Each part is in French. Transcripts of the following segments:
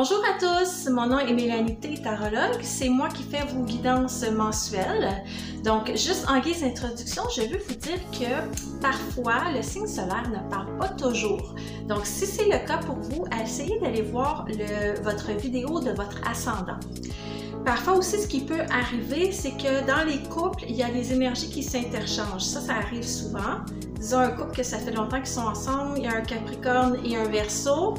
Bonjour à tous, mon nom est Mélanie T, tarologue. C'est moi qui fais vos guidances mensuelles. Donc, juste en guise d'introduction, je veux vous dire que parfois, le signe solaire ne parle pas toujours. Donc, si c'est le cas pour vous, essayez d'aller voir votre vidéo de votre ascendant. Parfois aussi, ce qui peut arriver, c'est que dans les couples, il y a des énergies qui s'interchangent. Ça arrive souvent. Disons un couple que ça fait longtemps qu'ils sont ensemble, il y a un Capricorne et un Verseau.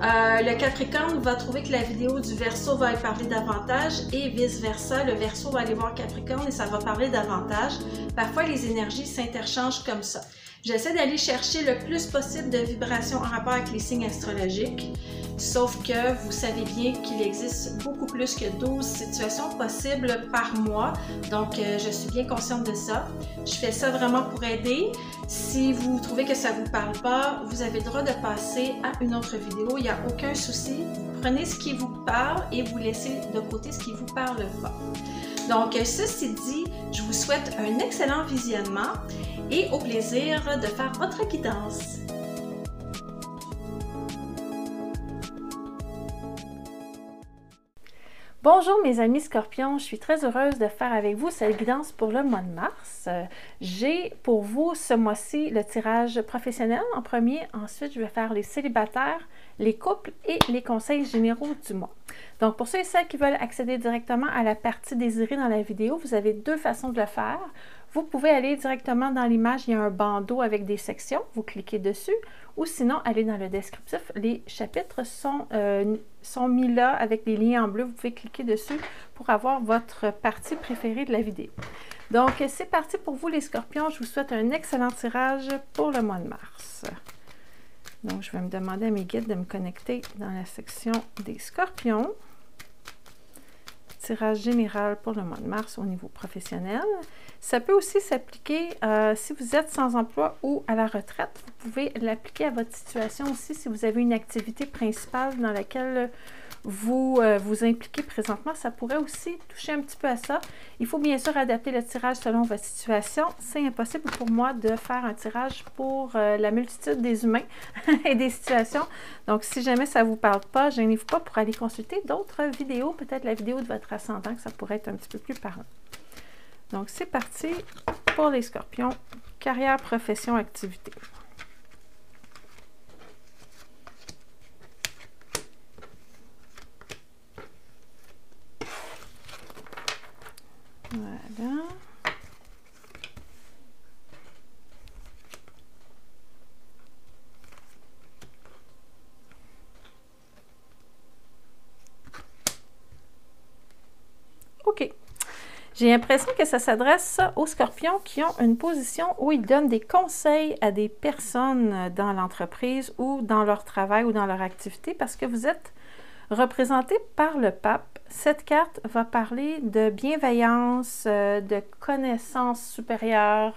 Le Capricorne va trouver que la vidéo du Verseau va y parler davantage et vice-versa. Le Verseau va aller voir Capricorne et ça va parler davantage. Parfois, les énergies s'interchangent comme ça. J'essaie d'aller chercher le plus possible de vibrations en rapport avec les signes astrologiques. Sauf que vous savez bien qu'il existe beaucoup plus que 12 situations possibles par mois. Donc, je suis bien consciente de ça. Je fais ça vraiment pour aider. Si vous trouvez que ça ne vous parle pas, vous avez le droit de passer à une autre vidéo. Il n'y a aucun souci. Prenez ce qui vous parle et vous laissez de côté ce qui ne vous parle pas. Donc, ceci dit, je vous souhaite un excellent visionnement et au plaisir de faire votre guidance. Bonjour mes amis Scorpions, je suis très heureuse de faire avec vous cette guidance pour le mois de mars. J'ai pour vous ce mois-ci le tirage professionnel en premier, ensuite je vais faire les célibataires, les couples et les conseils généraux du mois. Donc pour ceux et celles qui veulent accéder directement à la partie désirée dans la vidéo, vous avez deux façons de le faire. Vous pouvez aller directement dans l'image, il y a un bandeau avec des sections, vous cliquez dessus, ou sinon aller dans le descriptif, les chapitres sont mis là avec des liens en bleu, vous pouvez cliquer dessus pour avoir votre partie préférée de la vidéo. Donc c'est parti pour vous les Scorpions, je vous souhaite un excellent tirage pour le mois de mars. Donc je vais me demander à mes guides de me connecter dans la section des Scorpions. Tirage général pour le mois de mars au niveau professionnel. Ça peut aussi s'appliquer si vous êtes sans emploi ou à la retraite. Vous pouvez l'appliquer à votre situation aussi si vous avez une activité principale dans laquelle vous vous impliquez présentement. Ça pourrait aussi toucher un petit peu à ça. Il faut bien sûr adapter le tirage selon votre situation. C'est impossible pour moi de faire un tirage pour la multitude des humains et des situations. Donc, si jamais ça ne vous parle pas, gênez-vous pas pour aller consulter d'autres vidéos, peut-être la vidéo de votre ascendant, que ça pourrait être un petit peu plus parlant. Donc, c'est parti pour les Scorpions. Carrière, profession, activité. Voilà. OK. J'ai l'impression que ça s'adresse aux Scorpions qui ont une position où ils donnent des conseils à des personnes dans l'entreprise ou dans leur travail ou dans leur activité parce que vous êtes représenté par le pape. Cette carte va parler de bienveillance, de connaissance supérieure,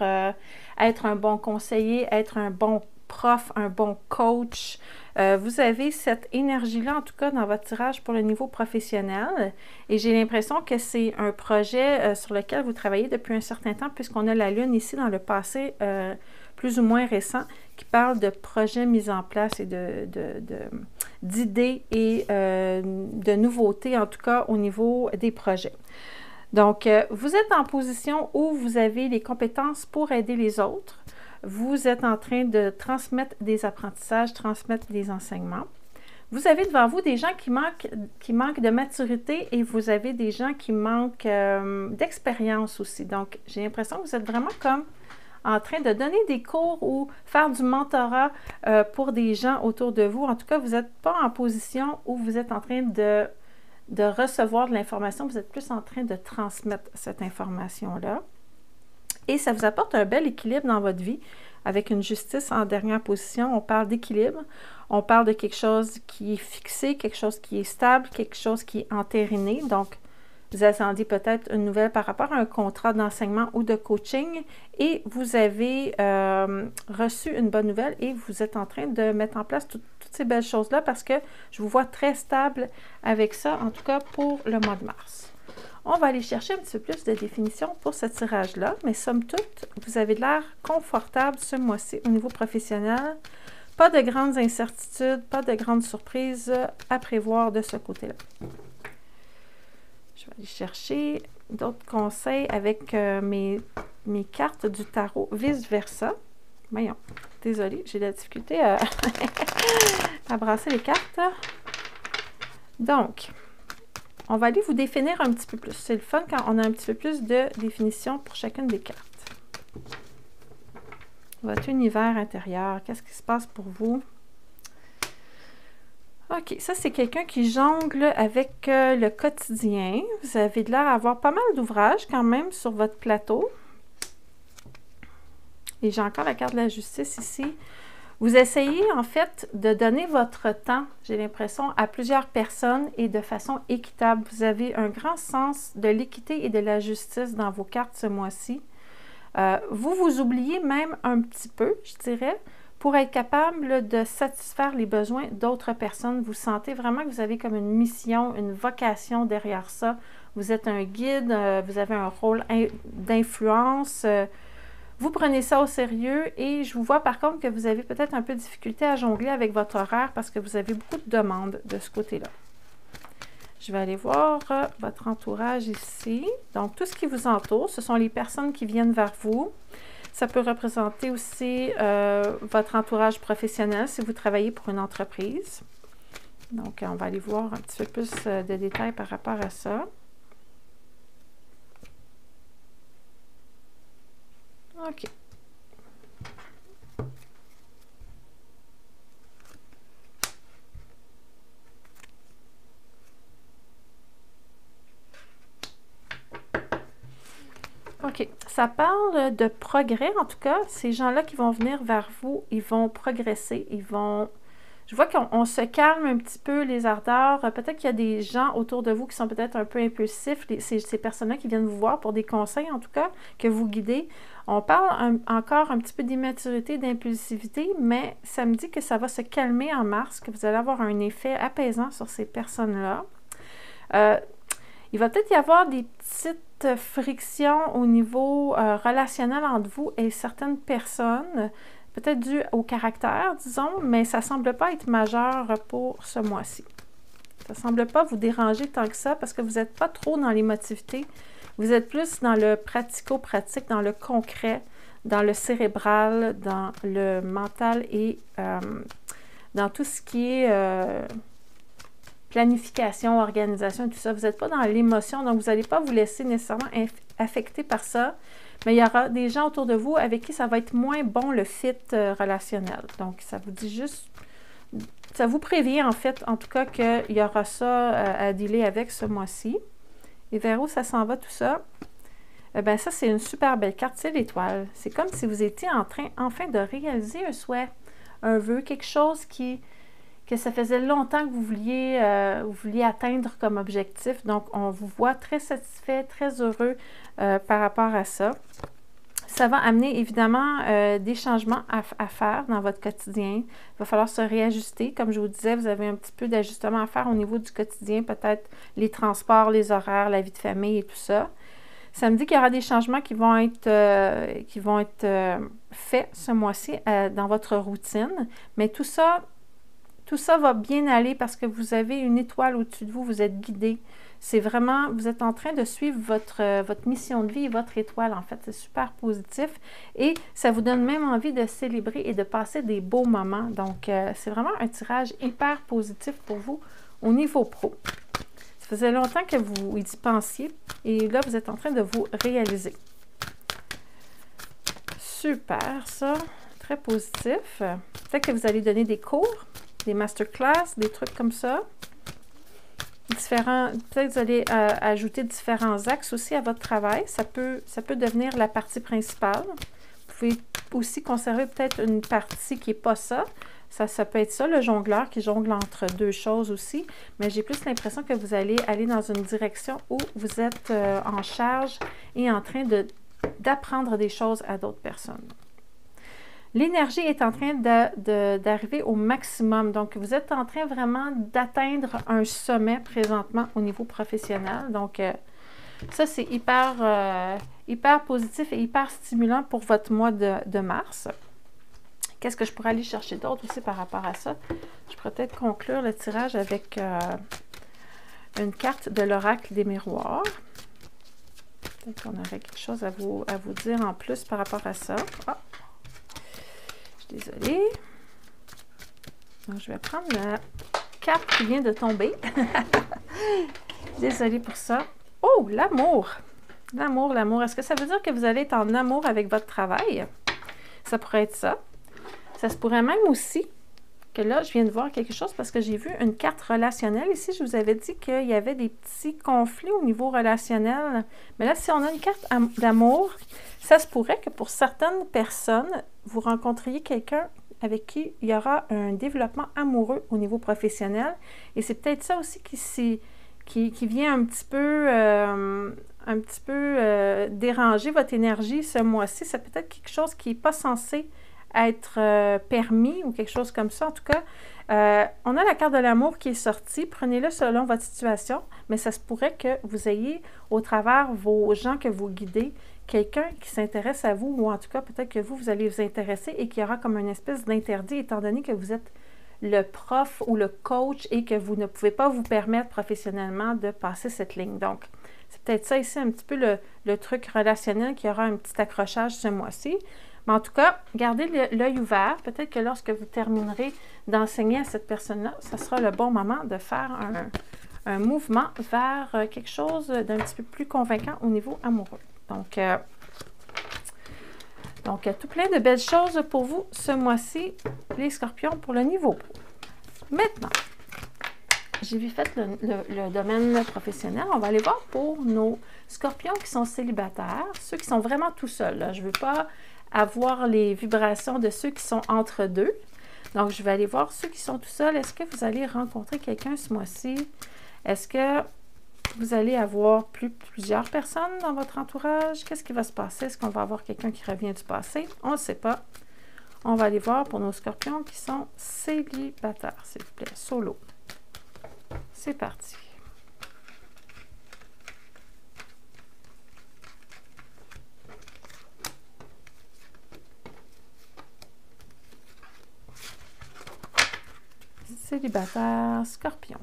être un bon conseiller, être un bon prof, un bon coach. Vous avez cette énergie-là, en tout cas, dans votre tirage pour le niveau professionnel. Et j'ai l'impression que c'est un projet sur lequel vous travaillez depuis un certain temps, puisqu'on a la Lune ici dans le passé plus ou moins récent, qui parle de projets mis en place et d'idées et de nouveautés, en tout cas, au niveau des projets. Donc, vous êtes en position où vous avez les compétences pour aider les autres. Vous êtes en train de transmettre des apprentissages, transmettre des enseignements. Vous avez devant vous des gens qui manquent de maturité et vous avez des gens qui manquent d'expérience aussi. Donc, j'ai l'impression que vous êtes vraiment comme en train de donner des cours ou faire du mentorat pour des gens autour de vous. En tout cas, vous n'êtes pas en position où vous êtes en train de recevoir de l'information. Vous êtes plus en train de transmettre cette information-là. Et ça vous apporte un bel équilibre dans votre vie avec une justice en dernière position. On parle d'équilibre, on parle de quelque chose qui est fixé, quelque chose qui est stable, quelque chose qui est entériné. Donc, vous attendiez peut-être une nouvelle par rapport à un contrat d'enseignement ou de coaching et vous avez reçu une bonne nouvelle et vous êtes en train de mettre en place toutes ces belles choses-là parce que je vous vois très stable avec ça, en tout cas pour le mois de mars. On va aller chercher un petit peu plus de définition pour ce tirage-là, mais somme toute, vous avez l'air confortable ce mois-ci au niveau professionnel. Pas de grandes incertitudes, pas de grandes surprises à prévoir de ce côté-là. Je vais aller chercher d'autres conseils avec mes cartes du tarot, vice-versa. Voyons, désolée, j'ai de la difficulté à, à brasser les cartes. Donc, on va aller vous définir un petit peu plus. C'est le fun quand on a un petit peu plus de définition pour chacune des cartes. Votre univers intérieur, qu'est-ce qui se passe pour vous? OK, ça c'est quelqu'un qui jongle avec le quotidien. Vous avez de l'air d'avoir pas mal d'ouvrages quand même sur votre plateau. Et j'ai encore la carte de la justice ici. Vous essayez en fait de donner votre temps, j'ai l'impression, à plusieurs personnes et de façon équitable. Vous avez un grand sens de l'équité et de la justice dans vos cartes ce mois-ci. Vous vous oubliez même un petit peu, je dirais, pour être capable de satisfaire les besoins d'autres personnes. Vous sentez vraiment que vous avez comme une mission, une vocation derrière ça. Vous êtes un guide, vous avez un rôle d'influence. Vous prenez ça au sérieux et je vous vois par contre que vous avez peut-être un peu de difficulté à jongler avec votre horaire parce que vous avez beaucoup de demandes de ce côté-là. Je vais aller voir votre entourage ici. Donc, tout ce qui vous entoure, ce sont les personnes qui viennent vers vous. Ça peut représenter aussi votre entourage professionnel si vous travaillez pour une entreprise. Donc, on va aller voir un petit peu plus de détails par rapport à ça. OK. OK. Ça parle de progrès, en tout cas. Ces gens-là qui vont venir vers vous, ils vont progresser, ils vont... Je vois qu'on se calme un petit peu les ardeurs. Peut-être qu'il y a des gens autour de vous qui sont peut-être un peu impulsifs. Ces personnes-là qui viennent vous voir pour des conseils, en tout cas, que vous guidez. On parle encore un petit peu d'immaturité, d'impulsivité, mais ça me dit que ça va se calmer en mars, que vous allez avoir un effet apaisant sur ces personnes-là. Il va peut-être y avoir des petites frictions au niveau relationnel entre vous et certaines personnes, peut-être dû au caractère, disons, mais ça ne semble pas être majeur pour ce mois-ci. Ça ne semble pas vous déranger tant que ça parce que vous n'êtes pas trop dans l'émotivité. Vous êtes plus dans le pratico-pratique, dans le concret, dans le cérébral, dans le mental et dans tout ce qui est planification, organisation, tout ça. Vous n'êtes pas dans l'émotion, donc vous n'allez pas vous laisser nécessairement affecter par ça. Mais il y aura des gens autour de vous avec qui ça va être moins bon le fit relationnel. Donc, ça vous dit juste... Ça vous prévient, en fait, en tout cas, qu'il y aura ça à dealer avec ce mois-ci. Et vers où ça s'en va, tout ça? Bien, ça, c'est une super belle carte. C'est l'étoile. C'est comme si vous étiez en train, enfin, de réaliser un souhait, un vœu, quelque chose que ça faisait longtemps que vous vouliez atteindre comme objectif. Donc, on vous voit très satisfait, très heureux par rapport à ça. Ça va amener évidemment des changements à faire dans votre quotidien. Il va falloir se réajuster. Comme je vous disais, vous avez un petit peu d'ajustement à faire au niveau du quotidien, peut-être les transports, les horaires, la vie de famille et tout ça. Ça me dit qu'il y aura des changements qui vont être faits ce mois-ci dans votre routine. Mais tout ça va bien aller parce que vous avez une étoile au-dessus de vous, vous êtes guidé. C'est vraiment, vous êtes en train de suivre votre mission de vie et votre étoile, en fait. C'est super positif et ça vous donne même envie de célébrer et de passer des beaux moments. Donc, c'est vraiment un tirage hyper positif pour vous au niveau pro. Ça faisait longtemps que vous y pensiez et là, vous êtes en train de vous réaliser. Super, ça. Très positif. Peut-être que vous allez donner des cours, des masterclass, des trucs comme ça. Peut-être que vous allez ajouter différents axes aussi à votre travail. Ça peut devenir la partie principale. Vous pouvez aussi conserver peut-être une partie qui n'est pas ça. Ça peut être ça, le jongleur qui jongle entre deux choses aussi. Mais j'ai plus l'impression que vous allez aller dans une direction où vous êtes en charge et en train d'apprendre des choses à d'autres personnes. L'énergie est en train d'arriver au maximum. Donc, vous êtes en train vraiment d'atteindre un sommet présentement au niveau professionnel. Donc, ça, c'est hyper positif et hyper stimulant pour votre mois de mars. Qu'est-ce que je pourrais aller chercher d'autre aussi par rapport à ça? Je pourrais peut-être conclure le tirage avec une carte de l'oracle des miroirs. Peut-être qu'on aurait quelque chose à vous dire en plus par rapport à ça. Ah! Je suis désolée. Donc, je vais prendre la carte qui vient de tomber. Désolée pour ça. Oh, l'amour! L'amour, l'amour. Est-ce que ça veut dire que vous allez être en amour avec votre travail? Ça pourrait être ça. Ça se pourrait même aussi que là, je viens de voir quelque chose parce que j'ai vu une carte relationnelle. Ici, je vous avais dit qu'il y avait des petits conflits au niveau relationnel. Mais là, si on a une carte d'amour, ça se pourrait que pour certaines personnes, vous rencontriez quelqu'un avec qui il y aura un développement amoureux au niveau professionnel. Et c'est peut-être ça aussi qui vient un petit peu déranger votre énergie ce mois-ci. C'est peut-être quelque chose qui n'est pas censé être permis ou quelque chose comme ça. En tout cas, on a la carte de l'amour qui est sortie. Prenez-le selon votre situation, mais ça se pourrait que vous ayez, au travers vos gens que vous guidez, quelqu'un qui s'intéresse à vous, ou en tout cas, peut-être que vous allez vous intéresser et qu'il y aura comme une espèce d'interdit, étant donné que vous êtes le prof ou le coach et que vous ne pouvez pas vous permettre professionnellement de passer cette ligne. Donc, c'est peut-être ça ici, un petit peu le truc relationnel qui aura un petit accrochage ce mois-ci. Mais en tout cas, gardez l'œil ouvert. Peut-être que lorsque vous terminerez d'enseigner à cette personne-là, ce sera le bon moment de faire un mouvement vers quelque chose d'un petit peu plus convaincant au niveau amoureux. Donc, tout plein de belles choses pour vous ce mois-ci, les scorpions, pour le niveau pro. Maintenant, j'ai vu fait le domaine professionnel. On va aller voir pour nos scorpions qui sont célibataires, ceux qui sont vraiment tout seuls. Là. Je ne veux pas avoir les vibrations de ceux qui sont entre deux. Donc, je vais aller voir ceux qui sont tout seuls. Est-ce que vous allez rencontrer quelqu'un ce mois-ci? Est-ce que vous allez avoir plusieurs personnes dans votre entourage? Qu'est-ce qui va se passer? Est-ce qu'on va avoir quelqu'un qui revient du passé? On ne sait pas. On va aller voir pour nos scorpions qui sont célibataires, s'il vous plaît. Solo. C'est parti. Célibataire, scorpion.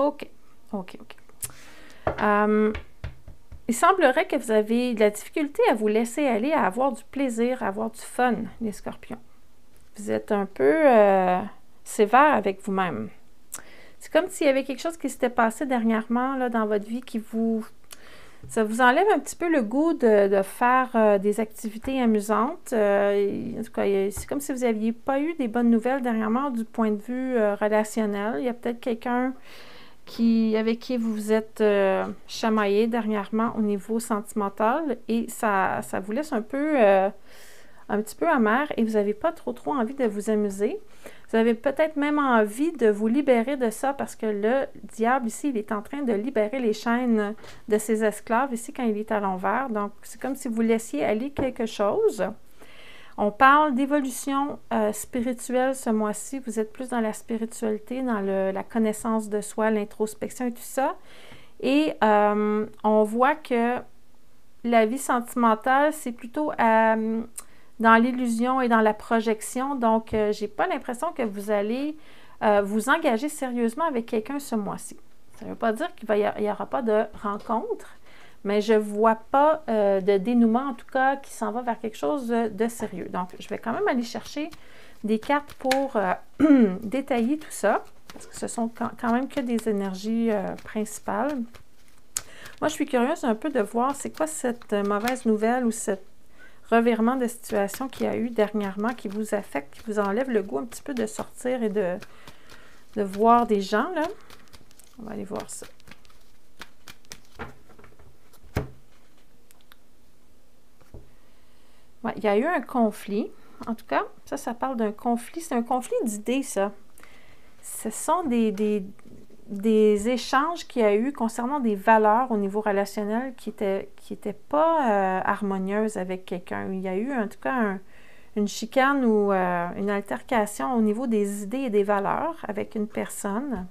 OK. Il semblerait que vous avez de la difficulté à vous laisser aller, à avoir du plaisir, à avoir du fun, les scorpions. Vous êtes un peu sévère avec vous-même. C'est comme s'il y avait quelque chose qui s'était passé dernièrement là, dans votre vie ça vous enlève un petit peu le goût de faire des activités amusantes. En tout cas, c'est comme si vous n'aviez pas eu des bonnes nouvelles dernièrement du point de vue relationnel. Il y a peut-être quelqu'un avec qui vous vous êtes chamaillé dernièrement au niveau sentimental et ça vous laisse un petit peu amer et vous n'avez pas trop envie de vous amuser. Vous avez peut-être même envie de vous libérer de ça parce que le diable ici, il est en train de libérer les chaînes de ses esclaves ici quand il est à l'envers. Donc, c'est comme si vous laissiez aller quelque chose. On parle d'évolution spirituelle ce mois-ci. Vous êtes plus dans la spiritualité, dans la connaissance de soi, l'introspection et tout ça. Et on voit que la vie sentimentale, c'est plutôt dans l'illusion et dans la projection. Donc, je n'ai pas l'impression que vous allez vous engager sérieusement avec quelqu'un ce mois-ci. Ça ne veut pas dire qu'il n'y aura pas de rencontre, mais je ne vois pas de dénouement, en tout cas, qui s'en va vers quelque chose de sérieux. Donc, je vais quand même aller chercher des cartes pour détailler tout ça, parce que ce sont quand même que des énergies principales. Moi, je suis curieuse un peu de voir c'est quoi cette mauvaise nouvelle ou cet revirement de situation qu'il y a eu dernièrement qui vous affecte, qui vous enlève le goût un petit peu de sortir et de voir des gens, là. On va aller voir ça. Ouais, il y a eu un conflit. En tout cas, ça parle d'un conflit. C'est un conflit d'idées, ça. Ce sont des échanges qu'il y a eu concernant des valeurs au niveau relationnel qui étaient pas harmonieuses avec quelqu'un. Il y a eu en tout cas une chicane ou une altercation au niveau des idées et des valeurs avec une personne.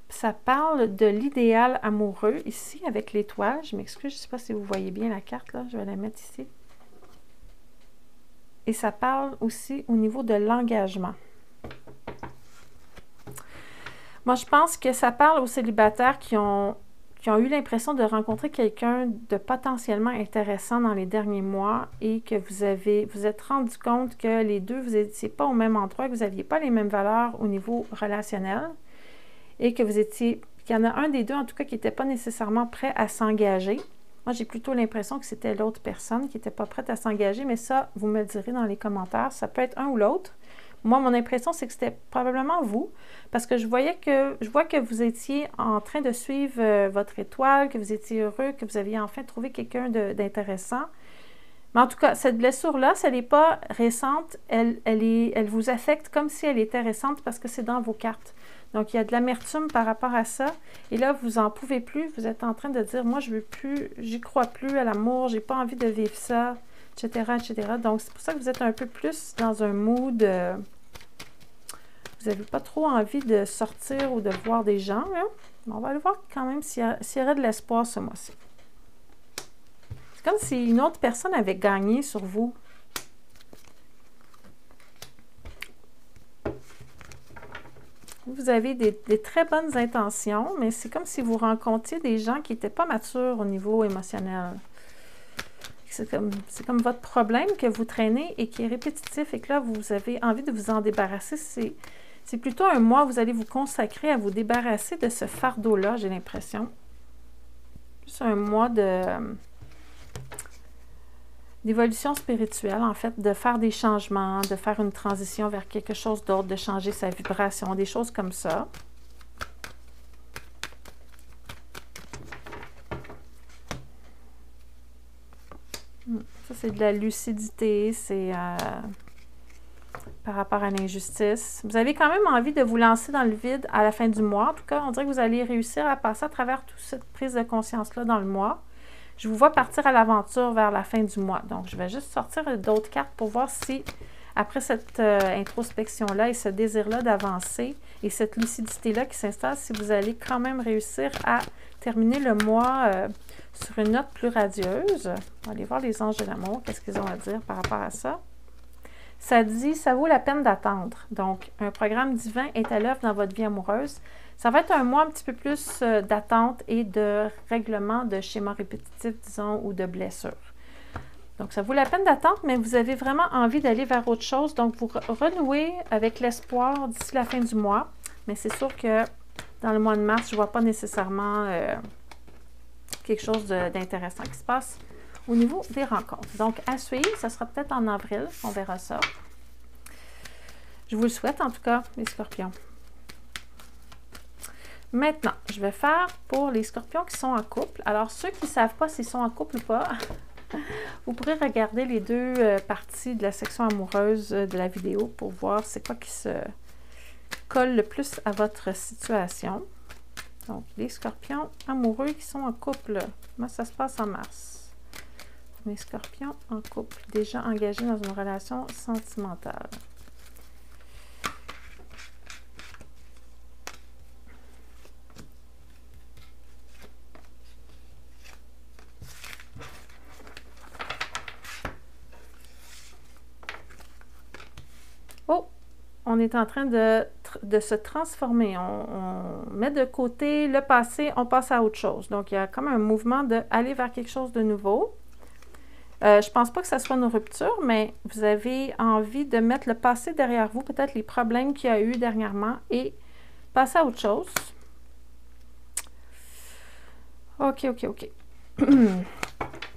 Ça parle de l'idéal amoureux ici avec l'étoile. Je m'excuse, je ne sais pas si vous voyez bien la carte, là. Je vais la mettre ici. Et ça parle aussi au niveau de l'engagement. Moi, je pense que ça parle aux célibataires qui ont eu l'impression de rencontrer quelqu'un de potentiellement intéressant dans les derniers mois et que vous êtes rendu compte que les deux, vous n'étiez pas au même endroit, que vous n'aviez pas les mêmes valeurs au niveau relationnel et que qu'il y en a un des deux, en tout cas, qui n'était pas nécessairement prêt à s'engager. Moi, j'ai plutôt l'impression que c'était l'autre personne qui n'était pas prête à s'engager, mais ça, vous me le direz dans les commentaires. Ça peut être un ou l'autre. Moi, mon impression, c'est que c'était probablement vous, parce que je vois que vous étiez en train de suivre votre étoile, que vous étiez heureux, que vous aviez enfin trouvé quelqu'un d'intéressant. Mais en tout cas, cette blessure-là, si elle n'est pas récente, elle vous affecte comme si elle était récente parce que c'est dans vos cartes. Donc, il y a de l'amertume par rapport à ça. Et là, vous n'en pouvez plus. Vous êtes en train de dire, moi, je veux plus, j'y crois plus à l'amour, j'ai pas envie de vivre ça, etc., etc. Donc, c'est pour ça que vous êtes un peu plus dans un mood... vous n'avez pas trop envie de sortir ou de voir des gens. Hein? On va aller voir quand même s'il y aurait de l'espoir ce mois-ci. C'est comme si une autre personne avait gagné sur vous. Vous avez des très bonnes intentions, mais c'est comme si vous rencontriez des gens qui n'étaient pas matures au niveau émotionnel. C'est comme votre problème que vous traînez et qui est répétitif et que là, vous avez envie de vous en débarrasser. C'est plutôt un mois où vous allez vous consacrer à vous débarrasser de ce fardeau-là, j'ai l'impression. Plus un mois d'évolution spirituelle, en fait, de faire des changements, de faire une transition vers quelque chose d'autre, de changer sa vibration, des choses comme ça. Ça, c'est de la lucidité, c'est par rapport à l'injustice. Vous avez quand même envie de vous lancer dans le vide à la fin du mois. En tout cas, on dirait que vous allez réussir à passer à travers toute cette prise de conscience-là dans le mois. Je vous vois partir à l'aventure vers la fin du mois. Donc, je vais juste sortir d'autres cartes pour voir si, après cette introspection-là et ce désir-là d'avancer et cette lucidité-là qui s'installe, si vous allez quand même réussir à terminer le mois sur une note plus radieuse. On va aller voir les anges de l'amour, qu'est-ce qu'ils ont à dire par rapport à ça. Ça dit, ça vaut la peine d'attendre. Donc, un programme divin est à l'œuvre dans votre vie amoureuse. Ça va être un mois un petit peu plus d'attente et de règlement de schémas répétitifs, disons, ou de blessures. Donc, ça vaut la peine d'attendre, mais vous avez vraiment envie d'aller vers autre chose. Donc, vous renouez avec l'espoir d'ici la fin du mois. Mais c'est sûr que dans le mois de mars, je ne vois pas nécessairement quelque chose d'intéressant qui se passe au niveau des rencontres. Donc, à suivre, ça sera peut-être en avril, on verra ça. Je vous le souhaite en tout cas, les scorpions. Maintenant, je vais faire pour les scorpions qui sont en couple. Alors, ceux qui ne savent pas s'ils sont en couple ou pas, vous pourrez regarder les deux parties de la section amoureuse de la vidéo pour voir c'est quoi qui se colle le plus à votre situation. Donc, les scorpions amoureux qui sont en couple. Comment ça se passe en mars? Les scorpions en couple, déjà engagés dans une relation sentimentale. Oh! On est en train de se transformer. On met de côté le passé, on passe à autre chose. Donc, il y a comme un mouvement d'aller vers quelque chose de nouveau. Je ne pense pas que ça soit une rupture, mais vous avez envie de mettre le passé derrière vous, peut-être les problèmes qu'il y a eu dernièrement, et passer à autre chose. OK.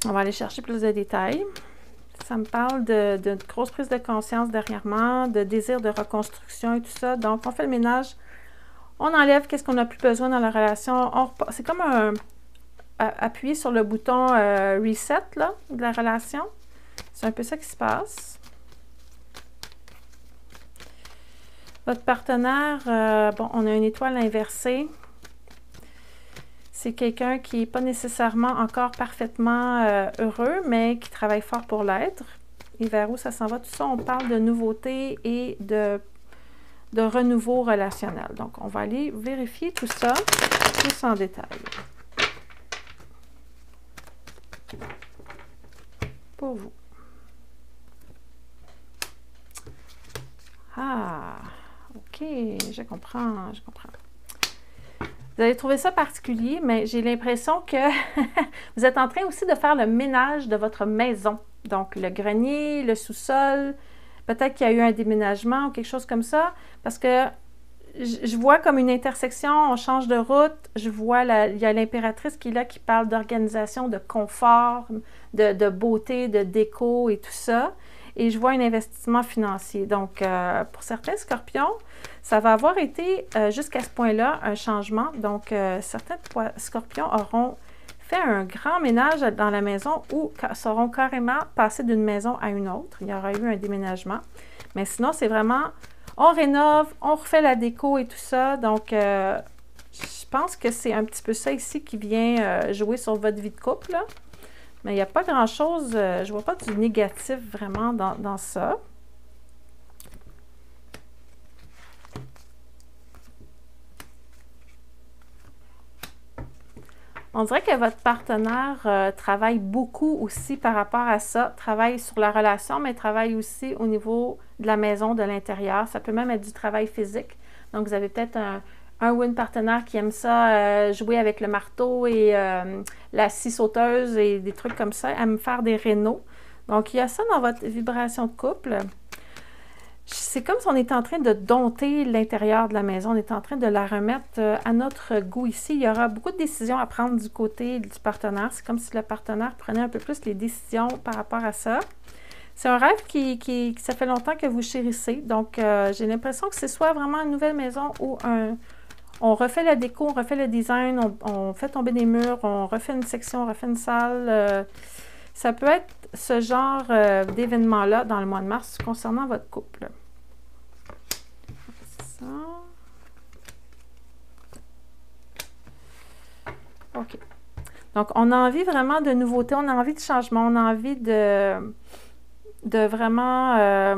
On va aller chercher plus de détails. Ça me parle de grosse prise de conscience dernièrement, de désir de reconstruction et tout ça. Donc, on fait le ménage, on enlève qu'est-ce qu'on n'a plus besoin dans la relation. C'est comme appuyer sur le bouton reset là, de la relation. C'est un peu ça qui se passe. Votre partenaire, bon, on a une étoile inversée. C'est quelqu'un qui n'est pas nécessairement encore parfaitement heureux, mais qui travaille fort pour l'être. Et vers où ça s'en va? Tout ça, on parle de nouveauté et de renouveau relationnel. Donc, on va aller vérifier tout ça, plus en détail. Pour vous. Ah, ok, je comprends, je comprends. Vous allez trouver ça particulier, mais j'ai l'impression que vous êtes en train aussi de faire le ménage de votre maison. Donc, le grenier, le sous-sol, peut-être qu'il y a eu un déménagement ou quelque chose comme ça, parce que je vois comme une intersection, on change de route, je vois, il y a l'impératrice qui est là, qui parle d'organisation, de confort, de beauté, de déco et tout ça. Et je vois un investissement financier. Donc, pour certains scorpions, ça va avoir été jusqu'à ce point-là un changement. Donc, certains scorpions auront fait un grand ménage dans la maison ou seront carrément passés d'une maison à une autre. Il y aura eu un déménagement. Mais sinon, c'est vraiment, on rénove, on refait la déco et tout ça. Donc, je pense que c'est un petit peu ça ici qui vient jouer sur votre vie de couple, là. Mais il n'y a pas grand-chose, je ne vois pas du négatif vraiment dans ça. On dirait que votre partenaire travaille beaucoup aussi par rapport à ça, travaille sur la relation, mais travaille aussi au niveau de la maison, de l'intérieur. Ça peut même être du travail physique. Donc, vous avez peut-être un ou une partenaire qui aime ça, jouer avec le marteau et la scie sauteuse et des trucs comme ça, aime faire des rénaux. Donc, il y a ça dans votre vibration de couple. C'est comme si on est en train de dompter l'intérieur de la maison, on est en train de la remettre à notre goût ici. Il y aura beaucoup de décisions à prendre du côté du partenaire. C'est comme si le partenaire prenait un peu plus les décisions par rapport à ça. C'est un rêve qui ça fait longtemps que vous chérissez. Donc, j'ai l'impression que c'est soit vraiment une nouvelle maison ou on refait la déco, on refait le design, on fait tomber des murs, on refait une section, on refait une salle. Ça peut être ce genre d'événement-là dans le mois de mars concernant votre couple. Ça. OK. Donc, on a envie vraiment de nouveautés, on a envie de changement, on a envie de vraiment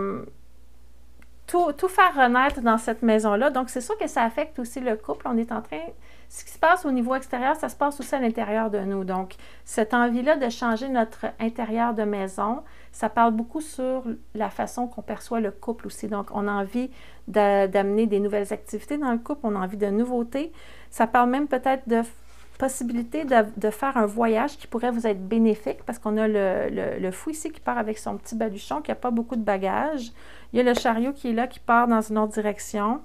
tout faire renaître dans cette maison-là. Donc, c'est sûr que ça affecte aussi le couple. On est en train... Ce qui se passe au niveau extérieur, ça se passe aussi à l'intérieur de nous. Donc, cette envie-là de changer notre intérieur de maison, ça parle beaucoup sur la façon qu'on perçoit le couple aussi. Donc, on a envie d'amener des nouvelles activités dans le couple, on a envie de nouveautés. Ça parle même peut-être de possibilité de faire un voyage qui pourrait vous être bénéfique parce qu'on a le fou ici qui part avec son petit baluchon, qui n'a pas beaucoup de bagages. Il y a le chariot qui est là, qui part dans une autre direction.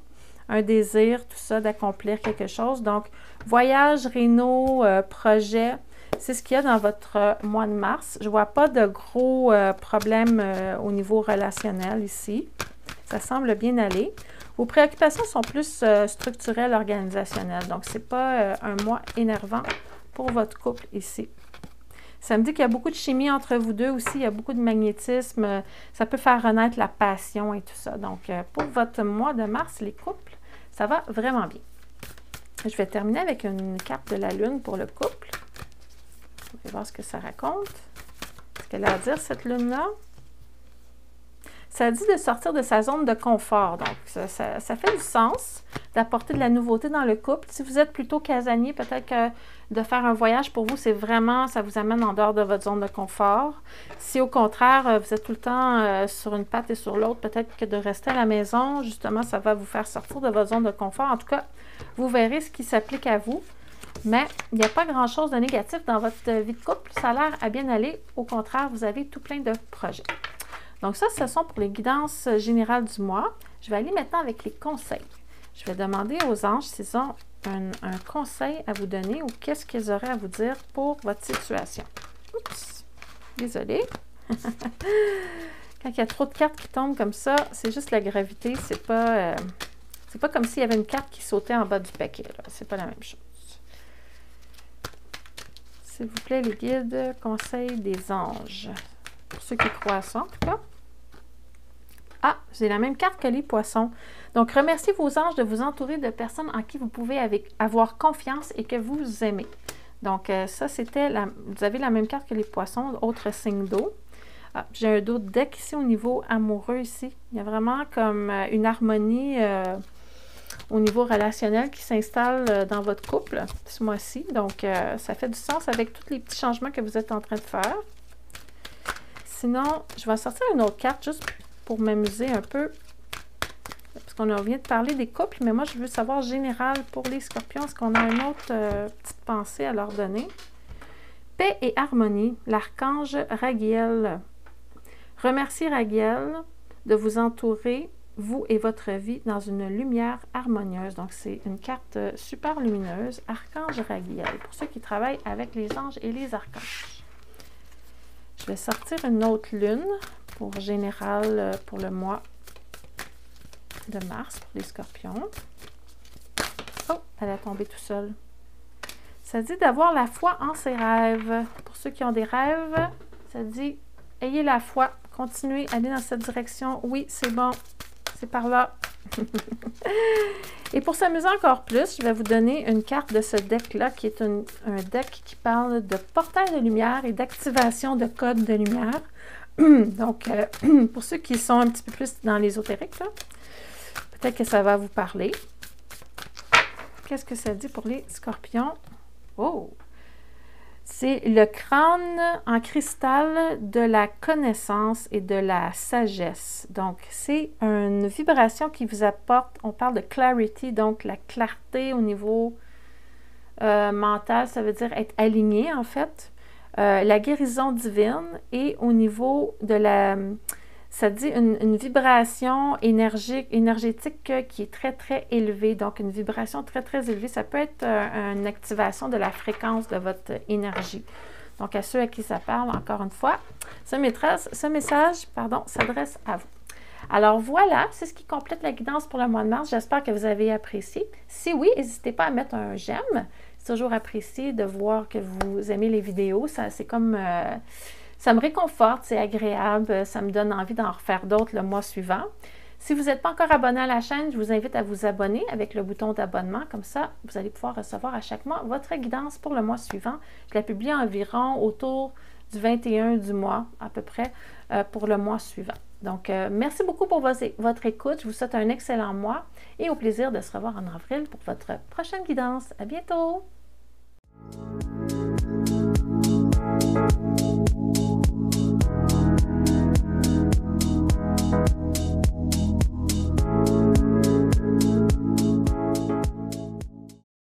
Un désir, tout ça, d'accomplir quelque chose. Donc, voyage, réno, projet, c'est ce qu'il y a dans votre mois de mars. Je ne vois pas de gros problèmes au niveau relationnel ici. Ça semble bien aller. Vos préoccupations sont plus structurelles, organisationnelles. Donc, ce n'est pas un mois énervant pour votre couple ici. Ça me dit qu'il y a beaucoup de chimie entre vous deux aussi. Il y a beaucoup de magnétisme. Ça peut faire renaître la passion et tout ça. Donc, pour votre mois de mars, les couples, ça va vraiment bien. Je vais terminer avec une carte de la Lune pour le couple. On va voir ce que ça raconte. Qu'est-ce qu'elle a à dire, cette Lune-là? Ça dit de sortir de sa zone de confort. Donc, ça fait du sens d'apporter de la nouveauté dans le couple. Si vous êtes plutôt casanier, peut-être que de faire un voyage pour vous, c'est vraiment, ça vous amène en dehors de votre zone de confort. Si au contraire, vous êtes tout le temps sur une patte et sur l'autre, peut-être que de rester à la maison, justement, ça va vous faire sortir de votre zone de confort. En tout cas, vous verrez ce qui s'applique à vous. Mais il n'y a pas grand-chose de négatif dans votre vie de couple. Ça a l'air à bien aller. Au contraire, vous avez tout plein de projets. Donc ça, ce sont pour les guidances générales du mois. Je vais aller maintenant avec les conseils. Je vais demander aux anges s'ils ont un conseil à vous donner ou qu'est-ce qu'ils auraient à vous dire pour votre situation. Oups! Désolée. Quand il y a trop de cartes qui tombent comme ça, c'est juste la gravité. C'est pas comme s'il y avait une carte qui sautait en bas du paquet. C'est pas la même chose. S'il vous plaît, les guides, conseils des anges. Pour ceux qui croient à ça, en tout cas. Ah, j'ai la même carte que les poissons. Donc, remerciez vos anges de vous entourer de personnes en qui vous pouvez avoir confiance et que vous aimez. Donc, ça, c'était, vous avez la même carte que les poissons, autre signe d'eau. Ah, j'ai un autre deck ici au niveau amoureux ici. Il y a vraiment comme une harmonie au niveau relationnel qui s'installe dans votre couple ce mois-ci. Donc, ça fait du sens avec tous les petits changements que vous êtes en train de faire. Sinon, je vais sortir une autre carte juste pour m'amuser un peu. Parce qu'on vient de parler des couples, mais moi, je veux savoir général pour les scorpions. Est-ce qu'on a une autre petite pensée à leur donner? Paix et harmonie, l'archange Raguel. Remerciez Raguel de vous entourer, vous et votre vie, dans une lumière harmonieuse. Donc, c'est une carte super lumineuse, archange Raguel, pour ceux qui travaillent avec les anges et les archanges. Je vais sortir une autre lune pour général pour le mois de mars pour les scorpions. Oh, elle a tombé tout seul. Ça dit d'avoir la foi en ses rêves. Pour ceux qui ont des rêves, ça dit ayez la foi, continuez, allez dans cette direction. Oui, c'est bon, c'est par là. Et pour s'amuser encore plus, je vais vous donner une carte de ce deck-là, qui est un deck qui parle de portail de lumière et d'activation de code de lumière. Donc, pour ceux qui sont un petit peu plus dans l'ésotérique, peut-être que ça va vous parler. Qu'est-ce que ça dit pour les scorpions? Oh! C'est le crâne en cristal de la connaissance et de la sagesse. Donc, c'est une vibration qui vous apporte, on parle de clarity, donc la clarté au niveau mental, ça veut dire être aligné en fait. La guérison divine et au niveau de la... Ça dit une vibration énergétique qui est très, très élevée. Donc, une vibration très, très élevée. Ça peut être une activation de la fréquence de votre énergie. Donc, à ceux à qui ça parle, encore une fois, ce message s'adresse à vous. Alors, voilà, c'est ce qui complète la guidance pour le mois de mars. J'espère que vous avez apprécié. Si oui, n'hésitez pas à mettre un j'aime. C'est toujours apprécié de voir que vous aimez les vidéos. C'est comme... ça me réconforte, c'est agréable, ça me donne envie d'en refaire d'autres le mois suivant. Si vous n'êtes pas encore abonné à la chaîne, je vous invite à vous abonner avec le bouton d'abonnement. Comme ça, vous allez pouvoir recevoir à chaque mois votre guidance pour le mois suivant. Je la publie environ autour du 21 du mois, à peu près, pour le mois suivant. Donc, merci beaucoup pour votre écoute. Je vous souhaite un excellent mois et au plaisir de se revoir en avril pour votre prochaine guidance. À bientôt!